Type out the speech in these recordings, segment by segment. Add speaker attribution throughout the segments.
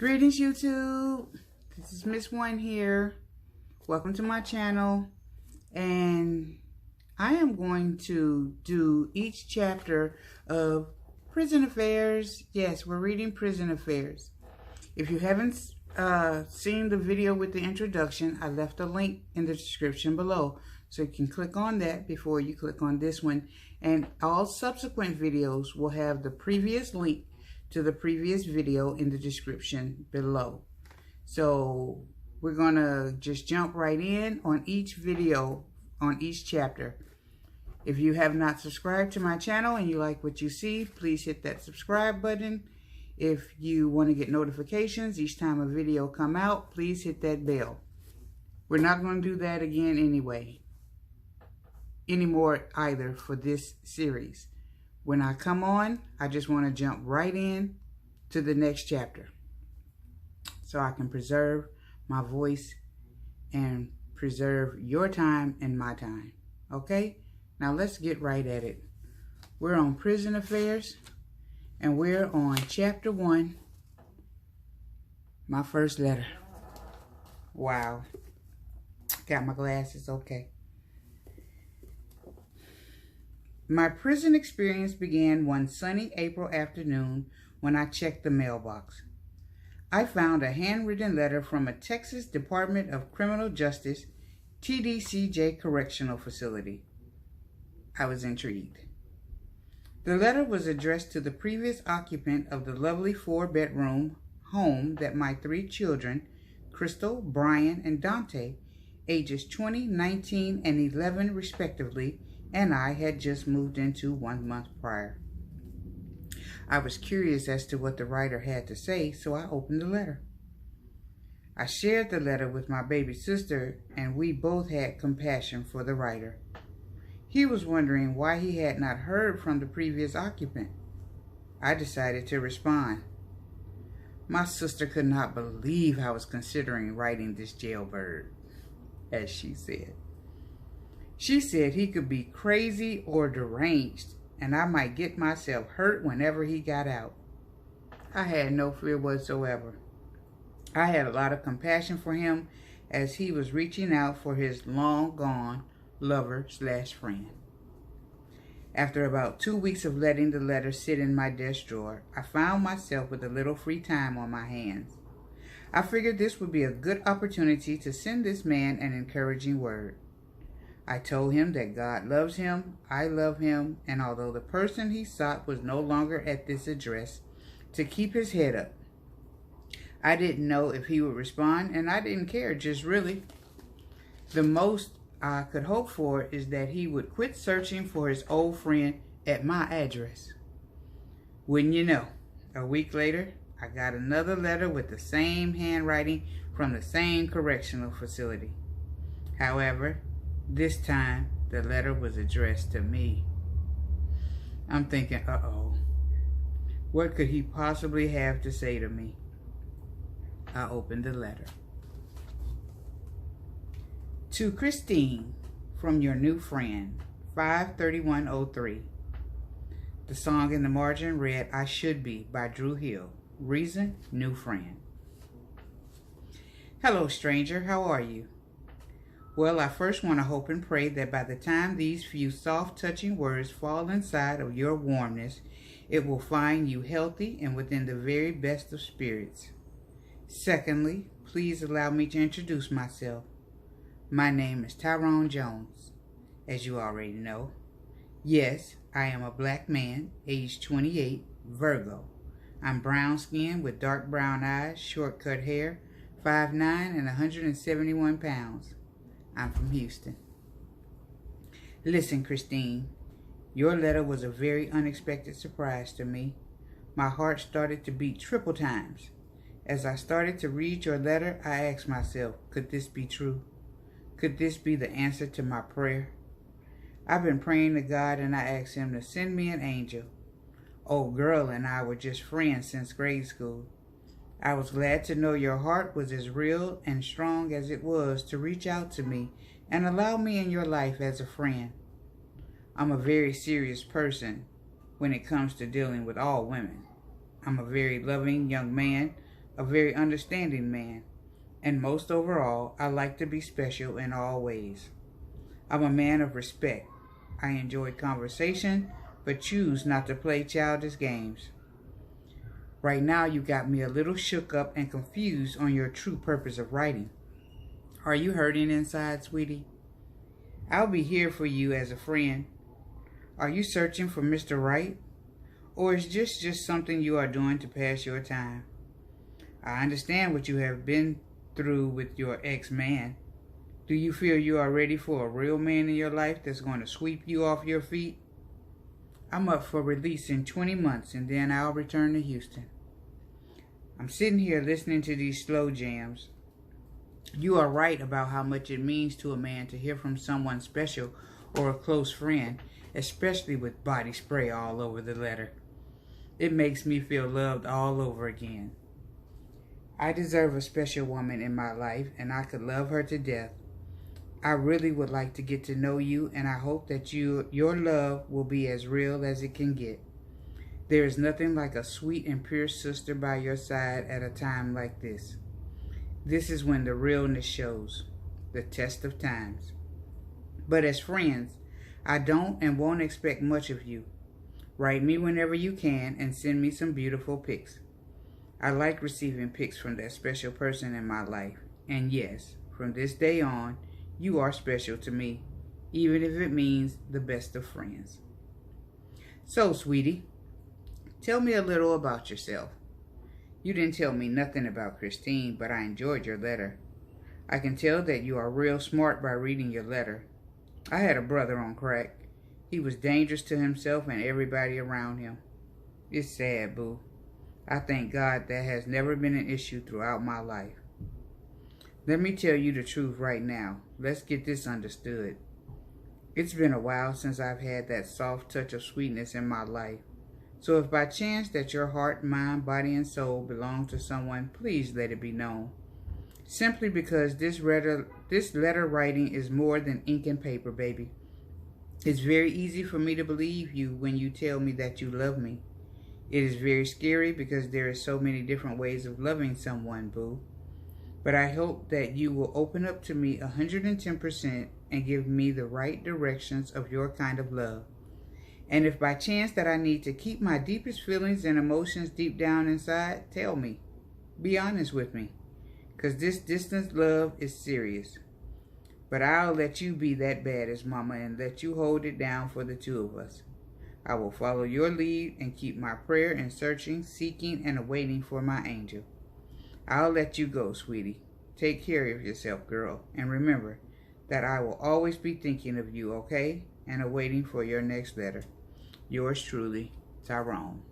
Speaker 1: Greetings, YouTube. This is MissOne here. Welcome to my channel. And I am going to do each chapter of Prison Affairs. Yes, we're reading Prison Affairs. If you haven't seen the video with the introduction, I left a link in the description below. So you can click on that before you click on this one. And all subsequent videos will have the previous link to the previous video in the description below. So we're gonna just jump right in on each video, on each chapter. If you have not subscribed to my channel and you like what you see, please hit that subscribe button. If you want to get notifications each time a video come out, please hit that bell. We're not going to do that again anymore either for this series. When I come on, I just want to jump right in to the next chapter so I can preserve my voice and preserve your time and my time. Okay? Now let's get right at it. We're on Prison Affairs and we're on chapter 1, my first letter. Wow. Got my glasses, okay. My prison experience began one sunny April afternoon when I checked the mailbox. I found a handwritten letter from a Texas Department of Criminal Justice, TDCJ Correctional Facility. I was intrigued. The letter was addressed to the previous occupant of the lovely 4-bedroom home that my 3 children, Crystal, Brian, and Dante, ages 20, 19, and 11 respectively, and I had just moved into 1 month prior. I was curious as to what the writer had to say, so I opened the letter. I shared the letter with my baby sister, and we both had compassion for the writer. He was wondering why he had not heard from the previous occupant. I decided to respond. My sister could not believe I was considering writing this jailbird, as she said. She said he could be crazy or deranged, and I might get myself hurt whenever he got out. I had no fear whatsoever. I had a lot of compassion for him as he was reaching out for his long-gone lover/friend. After about 2 weeks of letting the letter sit in my desk drawer, I found myself with a little free time on my hands. I figured this would be a good opportunity to send this man an encouraging word. I told him that God loves him, I love him, and although the person he sought was no longer at this address, to keep his head up. I didn't know if he would respond, and I didn't care, just really. The most I could hope for is that he would quit searching for his old friend at my address. Wouldn't you know, a week later, I got another letter with the same handwriting from the same correctional facility. However, this time, the letter was addressed to me. I'm thinking, uh-oh, what could he possibly have to say to me? I opened the letter. To Christine, from your new friend, 5/31/03. The song in the margin read, I Should Be by Drew Hill. Reason, new friend. Hello, stranger. How are you? Well, I first want to hope and pray that by the time these few soft touching words fall inside of your warmness, it will find you healthy and within the very best of spirits. Secondly, please allow me to introduce myself. My name is Tyrone Jones, as you already know. Yes, I am a black man, age 28, Virgo. I'm brown skinned with dark brown eyes, short cut hair, 5'9" and 171 pounds. I'm from Houston. Listen, Christine, your letter was a very unexpected surprise to me. My heart started to beat triple times. As I started to read your letter, I asked myself, could this be true? Could this be the answer to my prayer? I've been praying to God and I asked him to send me an angel. Old girl and I were just friends since grade school. I was glad to know your heart was as real and strong as it was to reach out to me and allow me in your life as a friend. I'm a very serious person when it comes to dealing with all women. I'm a very loving young man a very understanding man, and most overall, I like to be special in all ways. I'm a man of respect. I enjoy conversation, but choose not to play childish games. Right now, you got me a little shook up and confused on your true purpose of writing. Are you hurting inside, sweetie? I'll be here for you as a friend. Are you searching for Mr. Right? Or is this just something you are doing to pass your time? I understand what you have been through with your ex-man. Do you feel you are ready for a real man in your life that's going to sweep you off your feet? I'm up for release in 20 months and then I'll return to Houston. I'm sitting here listening to these slow jams. You are right about how much it means to a man to hear from someone special or a close friend, especially with body spray all over the letter. It makes me feel loved all over again. I deserve a special woman in my life, and I could love her to death. I really would like to get to know you, and I hope that your love will be as real as it can get. There is nothing like a sweet and pure sister by your side at a time like this. This is when the realness shows, the test of times. But as friends, I don't and won't expect much of you. Write me whenever you can and send me some beautiful pics. I like receiving pics from that special person in my life. And yes, from this day on, you are special to me, even if it means the best of friends. So, sweetie, tell me a little about yourself. You didn't tell me nothing about Christine, but I enjoyed your letter. I can tell that you are real smart by reading your letter. I had a brother on crack. He was dangerous to himself and everybody around him. It's sad, boo. I thank God that has never been an issue throughout my life. Let me tell you the truth right now. Let's get this understood. It's been a while since I've had that soft touch of sweetness in my life. So if by chance that your heart, mind, body, and soul belong to someone, please let it be known. Simply because this letter writing is more than ink and paper, baby. It's very easy for me to believe you when you tell me that you love me. It is very scary because there are so many different ways of loving someone, boo. But I hope that you will open up to me 110% and give me the right directions of your kind of love. And if by chance that I need to keep my deepest feelings and emotions deep down inside, tell me. Be honest with me. Because this distance love is serious. But I'll let you be that badass mama and let you hold it down for the two of us. I will follow your lead and keep my prayer and searching, seeking, and awaiting for my angel. I'll let you go, sweetie. Take care of yourself, girl. And remember that I will always be thinking of you, okay? And awaiting for your next letter. Yours truly, Tyrone.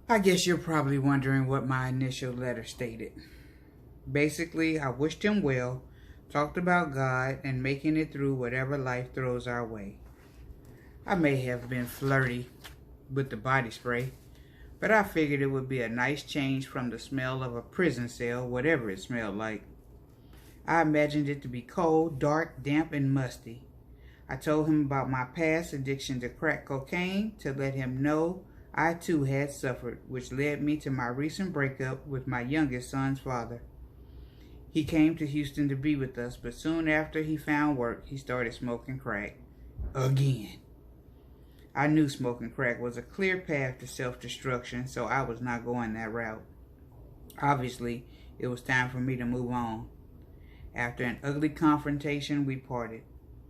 Speaker 1: I guess you're probably wondering what my initial letter stated. Basically, I wished him well, talked about God, and making it through whatever life throws our way. I may have been flirty with the body spray, but I figured it would be a nice change from the smell of a prison cell, whatever it smelled like. I imagined it to be cold, dark, damp, and musty. I told him about my past addiction to crack cocaine to let him know I too had suffered, which led me to my recent breakup with my youngest son's father. He came to Houston to be with us, but soon after he found work, he started smoking crack. Again. I knew smoking crack was a clear path to self-destruction, so I was not going that route. Obviously, it was time for me to move on. After an ugly confrontation, we parted.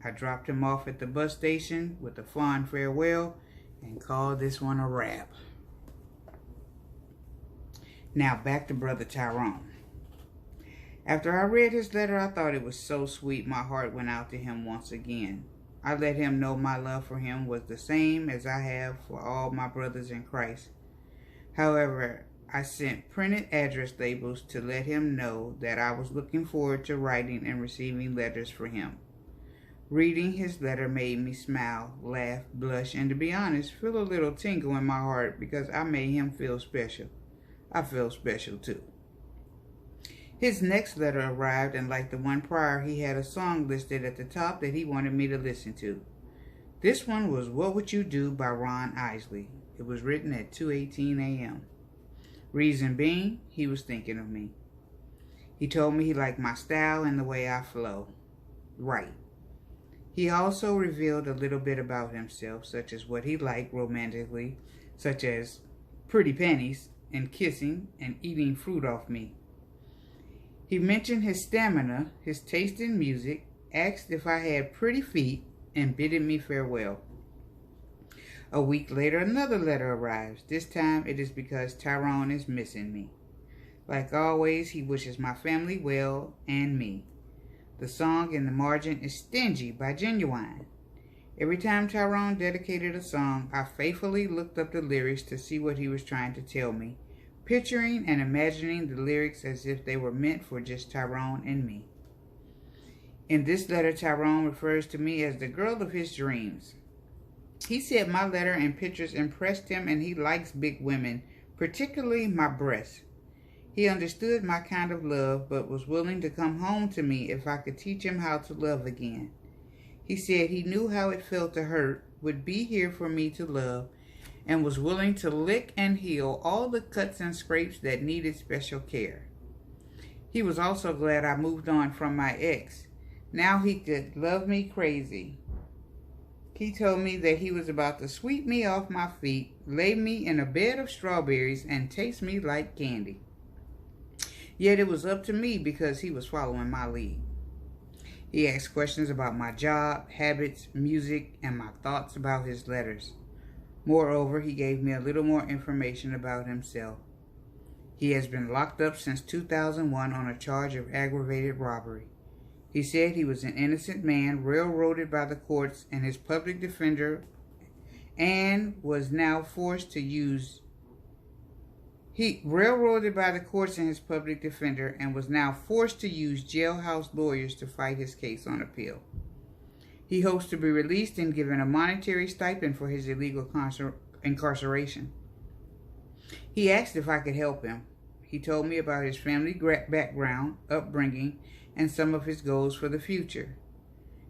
Speaker 1: I dropped him off at the bus station with a fond farewell and called this one a wrap. Now back to Brother Tyrone. After I read his letter, I thought it was so sweet my heart went out to him once again. I let him know my love for him was the same as I have for all my brothers in Christ. However, I sent printed address labels to let him know that I was looking forward to writing and receiving letters for him. Reading his letter made me smile, laugh, blush, and to be honest, feel a little tingle in my heart because I made him feel special. I feel special too. His next letter arrived, and like the one prior, he had a song listed at the top that he wanted me to listen to. This one was What Would You Do by Ron Isley. It was written at 2:18 a.m. Reason being, he was thinking of me. He told me he liked my style and the way I flow. Right. He also revealed a little bit about himself, such as what he liked romantically, such as pretty panties and kissing and eating fruit off me. He mentioned his stamina, his taste in music, asked if I had pretty feet, and bidded me farewell. A week later, another letter arrives. This time it is because Tyrone is missing me. Like always, he wishes my family well and me. The song in the margin is Stingy by Genuine. Every time Tyrone dedicated a song, I faithfully looked up the lyrics to see what he was trying to tell me, picturing and imagining the lyrics as if they were meant for just Tyrone and me. In this letter, Tyrone refers to me as the girl of his dreams. He said my letter and pictures impressed him and he likes big women, particularly my breasts. He understood my kind of love, but was willing to come home to me if I could teach him how to love again. He said he knew how it felt to hurt, would be here for me to love, and was willing to lick and heal all the cuts and scrapes that needed special care. He was also glad I moved on from my ex. Now he could love me crazy. He told me that he was about to sweep me off my feet, lay me in a bed of strawberries, and taste me like candy. Yet it was up to me because he was following my lead. He asked questions about my job, habits, music, and my thoughts about his letters. Moreover, he gave me a little more information about himself. He has been locked up since 2001 on a charge of aggravated robbery. He said he was an innocent man railroaded by the courts and his public defender was now forced to use jailhouse lawyers to fight his case on appeal. He hopes to be released and given a monetary stipend for his illegal incarceration. He asked if I could help him. He told me about his family background, upbringing, and some of his goals for the future.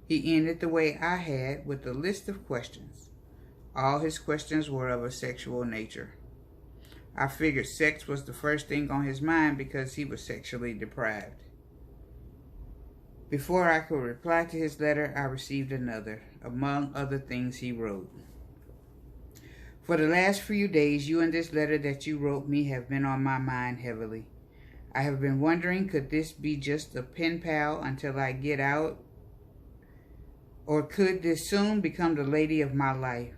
Speaker 1: He ended the way I had, with a list of questions. All his questions were of a sexual nature. I figured sex was the first thing on his mind because he was sexually deprived. Before I could reply to his letter, I received another, among other things he wrote. For the last few days, you and this letter that you wrote me have been on my mind heavily. I have been wondering, could this be just a pen pal until I get out? Or could this soon become the lady of my life?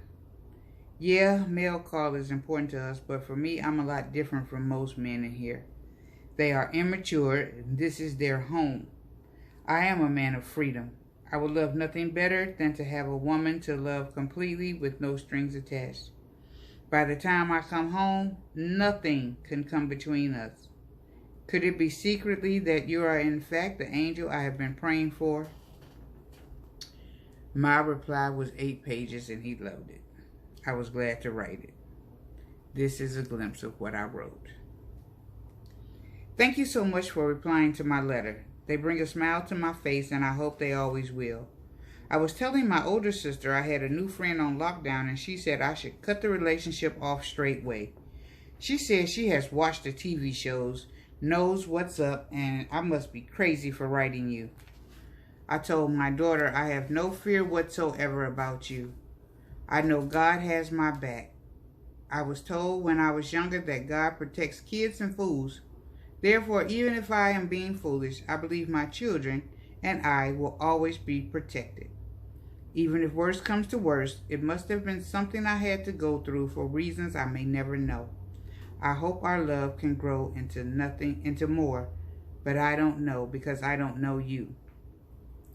Speaker 1: Yeah, mail call is important to us, but for me, I'm a lot different from most men in here. They are immature, and this is their home. I am a man of freedom. I would love nothing better than to have a woman to love completely with no strings attached. By the time I come home, nothing can come between us. Could it be secretly that you are in fact the angel I have been praying for? My reply was 8 pages and he loved it. I was glad to write it. This is a glimpse of what I wrote. Thank you so much for replying to my letter. They bring a smile to my face and I hope they always will. I was telling my older sister I had a new friend on lockdown and she said I should cut the relationship off straightway. She says she has watched the TV shows, knows what's up, and I must be crazy for writing you. I told my daughter I have no fear whatsoever about you. I know God has my back. I was told when I was younger that God protects kids and fools. Therefore, even if I am being foolish, I believe my children and I will always be protected. Even if worst comes to worst, it must have been something I had to go through for reasons I may never know. I hope our love can grow into more, but I don't know because I don't know you.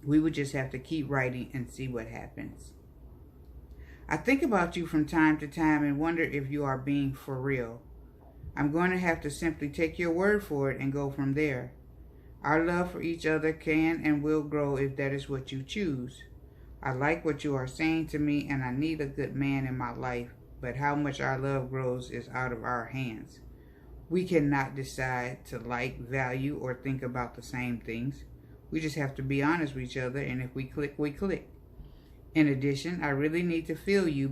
Speaker 1: We would just have to keep writing and see what happens. I think about you from time to time and wonder if you are being for real. I'm going to have to simply take your word for it and go from there. Our love for each other can and will grow if that is what you choose. I like what you are saying to me and I need a good man in my life, but how much our love grows is out of our hands. We cannot decide to like, value, or think about the same things. We just have to be honest with each other, and if we click, we click. In addition, I really need to feel you